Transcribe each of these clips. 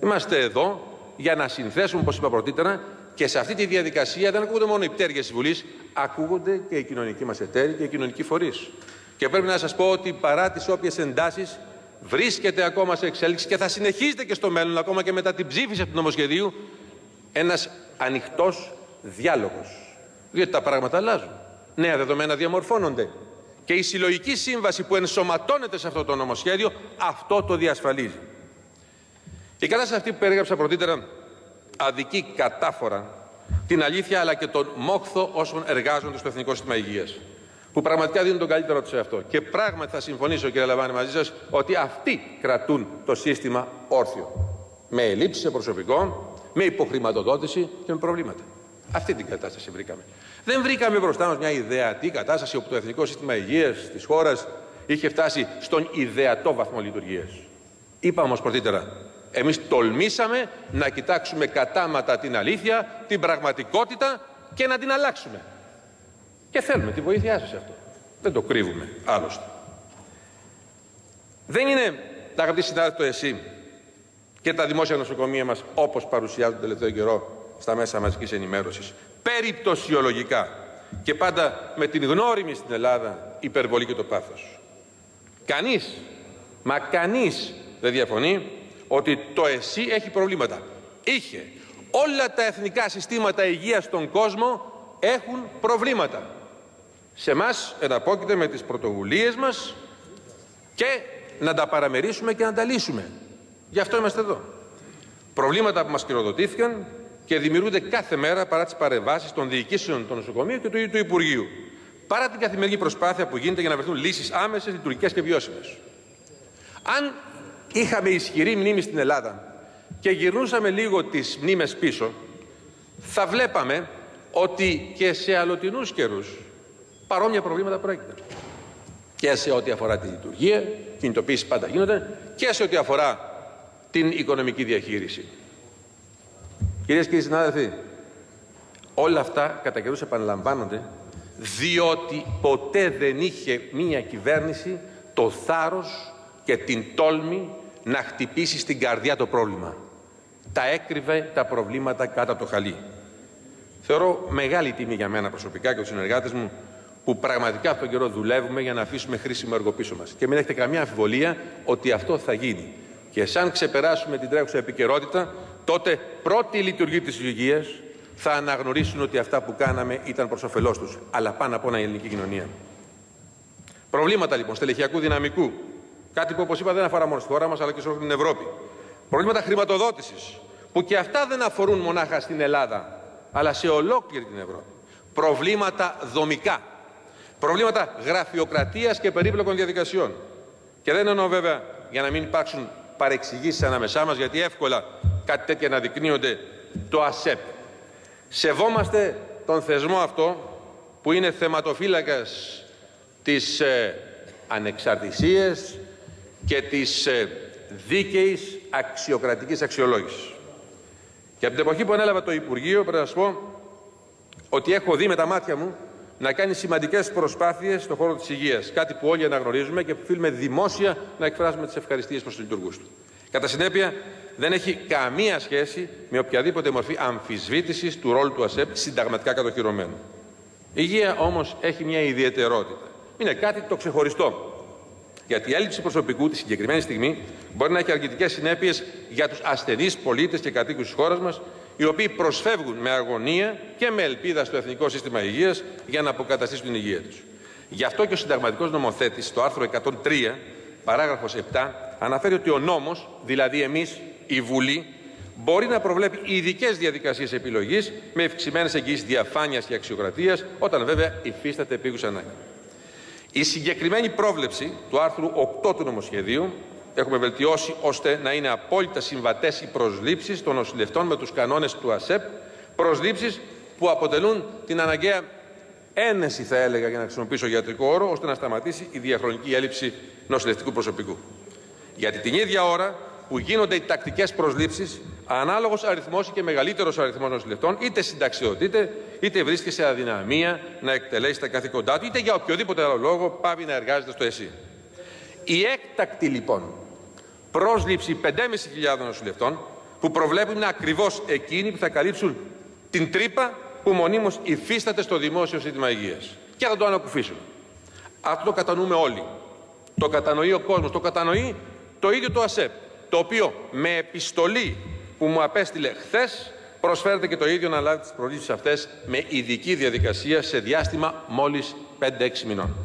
Είμαστε εδώ για να συνθέσουμε, όπως είπα πρωτήτερα, και σε αυτή τη διαδικασία δεν ακούγονται μόνο οι πτέρυγες της Βουλής, ακούγονται και οι κοινωνικοί μας εταίροι και οι κοινωνικοί φορείς. Και πρέπει να σας πω ότι παρά τις όποιες εντάσεις βρίσκεται ακόμα σε εξέλιξη και θα συνεχίζεται και στο μέλλον, ακόμα και μετά την ψήφιση του νομοσχεδίου, ένας ανοιχτός διάλογος. Διότι τα πράγματα αλλάζουν. Νέα δεδομένα διαμορφώνονται. Και η συλλογική σύμβαση που ενσωματώνεται σε αυτό το νομοσχέδιο αυτό το διασφαλίζει. Η κατάσταση αυτή που περιγράψα πρωτήτερα αδικεί κατάφορα την αλήθεια αλλά και τον μόχθο όσων εργάζονται στο Εθνικό Σύστημα Υγείας, που πραγματικά δίνουν τον καλύτερο τους σε αυτό. Και πράγματι θα συμφωνήσω, κύριε Λαβάνη, μαζί σας ότι αυτοί κρατούν το σύστημα όρθιο. Με ελλείψεις σε προσωπικό, με υποχρηματοδότηση και με προβλήματα. Αυτή την κατάσταση βρήκαμε. Δεν βρήκαμε μπροστά μας μια ιδεατή κατάσταση όπου το Εθνικό Σύστημα Υγείας της χώρας είχε φτάσει στον ιδεατό βαθμό λειτουργίας. Είπα όμως πρωτήτερα, εμείς τολμήσαμε να κοιτάξουμε κατάματα την αλήθεια, την πραγματικότητα και να την αλλάξουμε. Και θέλουμε τη βοήθειά σας σε αυτό. Δεν το κρύβουμε άλλωστε. Δεν είναι, αγαπητοί συνάδελφοι, το ΕΣΥ και τα δημόσια νοσοκομεία μας όπως παρουσιάζουν τον τελευταίο καιρό στα μέσα μαζικής ενημέρωσης, περιπτωσιολογικά και πάντα με την γνώριμη στην Ελλάδα υπερβολή και το πάθος. Κανείς, μα κανείς δεν διαφωνεί ότι το ΕΣΥ έχει προβλήματα. Είχε. Όλα τα εθνικά συστήματα υγείας στον κόσμο έχουν προβλήματα. Σε εμάς εναπόκειται με τις πρωτοβουλίες μας και να τα παραμερίσουμε και να τα λύσουμε. Γι' αυτό είμαστε εδώ. Προβλήματα που μας χειροδοτήθηκαν και δημιουργούνται κάθε μέρα παρά τις παρεμβάσεις των διοικήσεων των νοσοκομείων και του Υπουργείου. Παρά την καθημερινή προσπάθεια που γίνεται για να βρεθούν λύσεις άμεσες, λειτουργικές και βιώσιμες. Αν είχαμε ισχυρή μνήμη στην Ελλάδα και γυρνούσαμε λίγο τις μνήμες πίσω, θα βλέπαμε ότι και σε αλλοτινούς καιρούς παρόμοια προβλήματα πρόκειται. Και σε ό,τι αφορά τη λειτουργία, κινητοποίησεις πάντα γίνονται, και σε ό,τι αφορά την οικονομική διαχείριση. Κυρίες και κύριοι συνάδελφοι, όλα αυτά κατά καιρούς επαναλαμβάνονται, διότι ποτέ δεν είχε μία κυβέρνηση το θάρρος και την τόλμη να χτυπήσει στην καρδιά το πρόβλημα. Τα έκρυβε τα προβλήματα κάτω από το χαλί. Θεωρώ μεγάλη τιμή για μένα προσωπικά και τους συνεργάτες μου που πραγματικά αυτόν τον καιρό δουλεύουμε για να αφήσουμε χρήσιμο έργο πίσω μας. Και μην έχετε καμία αμφιβολία ότι αυτό θα γίνει. Και σαν ξεπεράσουμε την τρέχουσα επικαιρότητα, τότε πρώτη λειτουργοί της υγείας θα αναγνωρίσουν ότι αυτά που κάναμε ήταν προς όφελός τους. Αλλά πάνω απ' όλα η ελληνική κοινωνία. Προβλήματα λοιπόν στελεχειακού δυναμικού. Κάτι που, όπως είπα, δεν αφορά μόνο στη χώρα μας αλλά και σε όλη την Ευρώπη. Προβλήματα χρηματοδότησης, που και αυτά δεν αφορούν μονάχα στην Ελλάδα, αλλά σε ολόκληρη την Ευρώπη. Προβλήματα δομικά. Προβλήματα γραφειοκρατίας και περίπλοκων διαδικασιών. Και δεν εννοώ βέβαια για να μην υπάρξουν παρεξηγήσεις ανάμεσά μας, γιατί εύκολα κάτι τέτοια αναδεικνύονται, το ΑΣΕΠ. Σεβόμαστε τον θεσμό αυτό που είναι θεματοφύλακας της ανεξαρτησίας και της δίκαιης αξιοκρατικής αξιολόγησης. Και από την εποχή που ανέλαβα το Υπουργείο πρέπει να σας πω ότι έχω δει με τα μάτια μου να κάνει σημαντικές προσπάθειες στον χώρο της υγείας. Κάτι που όλοι αναγνωρίζουμε και που οφείλουμε δημόσια να εκφράσουμε τις ευχαριστίες προς τους λειτουργούς του. Κατά συνέπεια, δεν έχει καμία σχέση με οποιαδήποτε μορφή αμφισβήτησης του ρόλου του ΑΣΕΠ συνταγματικά κατοχυρωμένου. Η υγεία όμως έχει μια ιδιαιτερότητα. Είναι κάτι το ξεχωριστό. Γιατί η έλλειψη προσωπικού τη συγκεκριμένη στιγμή μπορεί να έχει αρνητικές συνέπειες για τους ασθενείς πολίτες και κατοίκους της χώρας μας, οι οποίοι προσφεύγουν με αγωνία και με ελπίδα στο Εθνικό Σύστημα Υγείας για να αποκαταστήσουν την υγεία τους. Γι' αυτό και ο συνταγματικός νομοθέτης, στο άρθρο 103, παράγραφος 7, αναφέρει ότι ο νόμος, δηλαδή εμείς, η Βουλή, μπορεί να προβλέπει ειδικές διαδικασίες επιλογής με ευξημένες εγγυήσεις διαφάνειας και αξιοκρατίας, όταν βέβαια υφίσταται επίγουσα ανάγκη. Η συγκεκριμένη πρόβλεψη του άρθρου 8 του νομοσχεδίου έχουμε βελτιώσει ώστε να είναι απόλυτα συμβατές οι προσλήψεις των νοσηλευτών με τους κανόνες του ΑΣΕΠ, προσλήψεις που αποτελούν την αναγκαία ένεση, θα έλεγα, για να χρησιμοποιήσω ιατρικό όρο, ώστε να σταματήσει η διαχρονική έλλειψη νοσηλευτικού προσωπικού. Γιατί την ίδια ώρα που γίνονται οι τακτικές προσλήψεις, ανάλογος αριθμός ή και μεγαλύτερος αριθμός νοσηλευτών είτε συνταξιοδοτείται, είτε βρίσκεται σε αδυναμία να εκτελέσει τα καθήκοντά του, είτε για οποιοδήποτε άλλο λόγο πάβει να εργάζεται στο ΕΣΥ. Η έκτακτη λοιπόν πρόσληψη 5.500 νοσηλευτών που προβλέπουν είναι ακριβώς εκείνοι που θα καλύψουν την τρύπα που μονίμως υφίσταται στο δημόσιο σύστημα υγείας και θα το ανακουφίσουν. Αυτό το κατανοούμε όλοι. Το κατανοεί ο κόσμος, το κατανοεί το ίδιο το ΑΣΕΠ, το οποίο με επιστολή που μου απέστειλε χθες προσφέρεται και το ίδιο να λάβει τις προλήψεις αυτές με ειδική διαδικασία σε διάστημα μόλις 5-6 μηνών.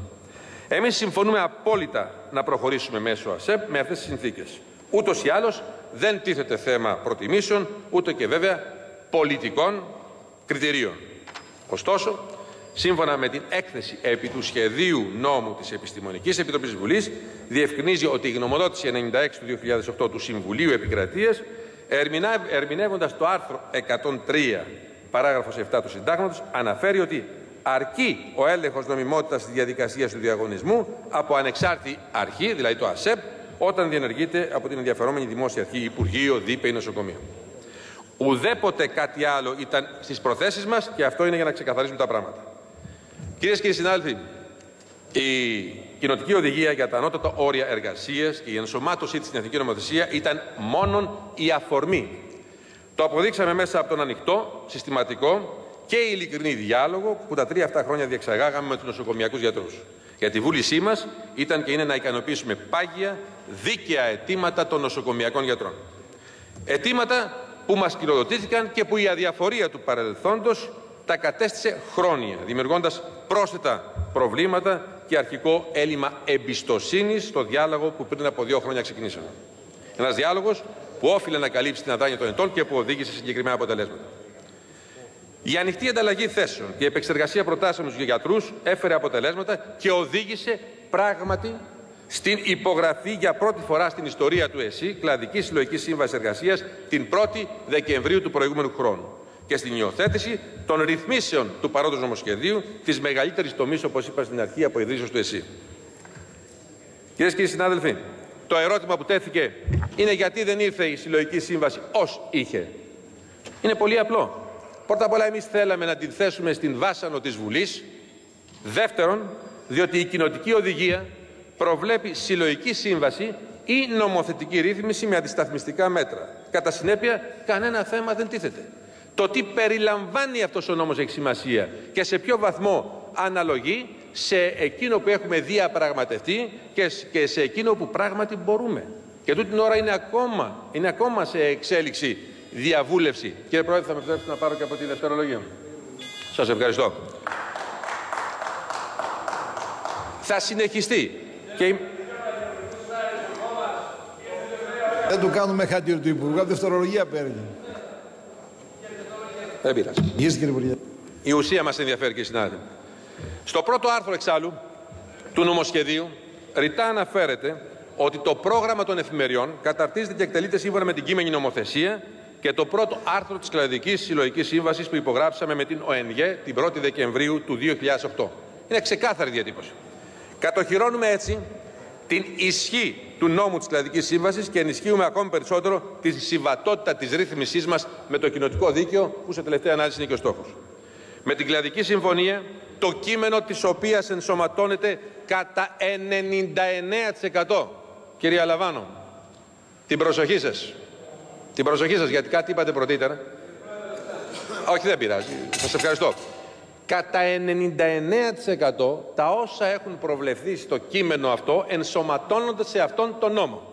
Εμείς συμφωνούμε απόλυτα να προχωρήσουμε μέσω ΑΣΕΠ με αυτές τις συνθήκες. Ούτως ή άλλως δεν τίθεται θέμα προτιμήσεων, ούτε και βέβαια πολιτικών κριτηρίων. Ωστόσο, σύμφωνα με την έκθεση επί του σχεδίου νόμου της Επιστημονικής Επιτροπής της Βουλής, διευκρινίζει ότι η γνωμοδότηση 96 του 2008 του Συμβουλίου Επικρατείας, ερμηνεύοντας το άρθρο 103, παράγραφος 7 του Συντάγματος, αναφέρει ότι αρκεί ο έλεγχος νομιμότητας της διαδικασίας του διαγωνισμού από ανεξάρτητη αρχή, δηλαδή το ΑΣΕΠ, όταν διενεργείται από την ενδιαφερόμενη δημόσια αρχή, Υπουργείο, ΔΥΠΕ ή νοσοκομείο. Ουδέποτε κάτι άλλο ήταν στις προθέσεις μας και αυτό είναι για να ξεκαθαρίσουμε τα πράγματα. Κυρίες και κύριοι συνάδελφοι, η κοινοτική οδηγία για τα ανώτατα όρια εργασίας και η ενσωμάτωσή της στην εθνική νομοθεσία ήταν μόνον η αφορμή. Το αποδείξαμε μέσα από τον ανοιχτό, συστηματικό και ειλικρινή διάλογο που τα 3 αυτά χρόνια διεξαγάγαμε με τους νοσοκομιακούς γιατρούς. Γιατί η βούλησή μας ήταν και είναι να ικανοποιήσουμε πάγια, δίκαια αιτήματα των νοσοκομιακών γιατρών. Αιτήματα που μας κληροδοτήθηκαν και που η αδιαφορία του παρελθόντος τα κατέστησε χρόνια, δημιουργώντας πρόσθετα προβλήματα και αρχικό έλλειμμα εμπιστοσύνης στο διάλογο που πριν από 2 χρόνια ξεκινήσαμε. Ένας διάλογος που όφιλε να καλύψει την αδράνεια των ετών και που οδήγησε σε συγκεκριμένα αποτελέσματα. Η ανοιχτή ανταλλαγή θέσεων και η επεξεργασία προτάσεων στους γιατρούς έφερε αποτελέσματα και οδήγησε πράγματι στην υπογραφή για πρώτη φορά στην ιστορία του ΕΣΥ κλαδική συλλογική σύμβαση εργασίας την 1η Δεκεμβρίου του προηγούμενου χρόνου και στην υιοθέτηση των ρυθμίσεων του παρόντος νομοσχεδίου της μεγαλύτερης τομής, όπως είπα στην αρχή, από ιδρύσεως του ΕΣΥ. Κυρίες και κύριοι συνάδελφοι, το ερώτημα που τέθηκε είναι γιατί δεν ήρθε η συλλογική σύμβαση ως είχε. Είναι πολύ απλό. Πρώτα απ' όλα, εμείς θέλαμε να την θέσουμε στην βάσανο της Βουλής. Δεύτερον, διότι η κοινοτική οδηγία προβλέπει συλλογική σύμβαση ή νομοθετική ρύθμιση με αντισταθμιστικά μέτρα. Κατά συνέπεια, κανένα θέμα δεν τίθεται. Το τι περιλαμβάνει αυτός ο νόμος έχει σημασία και σε ποιο βαθμό αναλογεί σε εκείνο που έχουμε διαπραγματευτεί και σε εκείνο που πράγματι μπορούμε. Και τούτη την ώρα είναι ακόμα σε εξέλιξη διαβούλευση. Κύριε Πρόεδρε, θα με επιτρέψετε να πάρω και από τη δευτερολογία μου. Σας ευχαριστώ. Θα συνεχιστεί. Και... Δεν του κάνουμε χατήρ του Υπουργού, δευτερολογία παίρνει. Δεν πειράζει. Η ουσία μας ενδιαφέρει, κύριε συνάδελφε. Στο πρώτο άρθρο εξάλλου του νομοσχεδίου ρητά αναφέρεται ότι το πρόγραμμα των εφημεριών καταρτίζεται και εκτελείται σύμφωνα με την κείμενη νομοθεσία και το πρώτο άρθρο της Κλαδικής Συλλογικής Σύμβασης που υπογράψαμε με την ΟΕΝΓΕ την 1η Δεκεμβρίου του 2008. Είναι ξεκάθαρη διατύπωση. Κατοχυρώνουμε έτσι την ισχύ του νόμου της Κλαδικής Σύμβασης και ενισχύουμε ακόμη περισσότερο τη συμβατότητα της ρύθμισής μας με το κοινοτικό δίκαιο, που σε τελευταία ανάλυση είναι και ο στόχος. Με την Κλαδική Συμφωνία, το κείμενο της οποίας ενσωματώνεται κατά 99%. Κυρία Λαβάνο, την προσοχή σας. Την προσοχή σας, γιατί κάτι είπατε πρωτήτερα. Όχι, δεν πειράζει. Σας ευχαριστώ. Κατά 99% τα όσα έχουν προβλεφθεί στο κείμενο αυτό ενσωματώνονται σε αυτόν τον νόμο.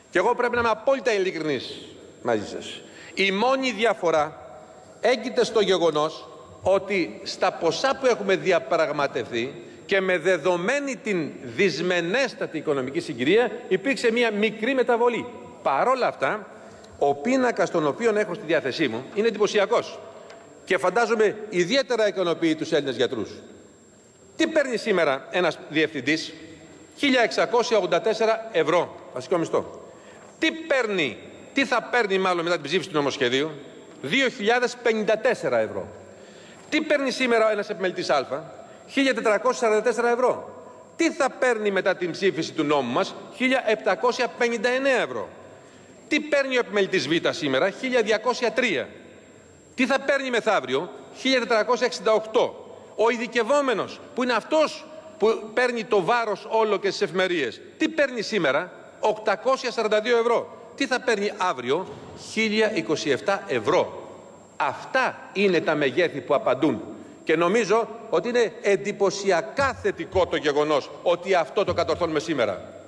Και εγώ πρέπει να είμαι απόλυτα ειλικρινής μαζί σας. Η μόνη διαφορά έγκυται στο γεγονός ότι στα ποσά που έχουμε διαπραγματευτεί και με δεδομένη την δυσμενέστατη οικονομική συγκυρία υπήρξε μια μικρή μεταβολή. Παρόλα αυτά, ο πίνακας τον οποίο έχω στη διάθεσή μου είναι εντυπωσιακός και φαντάζομαι ιδιαίτερα ικανοποιεί τους Έλληνες γιατρούς. Τι παίρνει σήμερα ένας διευθυντής? 1.684 ευρώ βασικό μισθό. Τι θα παίρνει μάλλον μετά την ψήφιση του νομοσχεδίου? 2.054 ευρώ. Τι παίρνει σήμερα ένας επιμελητής Α? 1.444 ευρώ. Τι θα παίρνει μετά την ψήφιση του νόμου μας? 1.759 ευρώ. Τι παίρνει ο επιμελητής Β σήμερα? 1.203. Τι θα παίρνει μεθαύριο? 1.468. Ο ειδικευόμενος, που είναι αυτός που παίρνει το βάρος όλο και στις εφημερίες, τι παίρνει σήμερα? 842 ευρώ. τι θα παίρνει αύριο? 1027 ευρώ. Αυτά είναι τα μεγέθη που απαντούν. Και νομίζω ότι είναι εντυπωσιακά θετικό το γεγονός ότι αυτό το κατορθώνουμε σήμερα.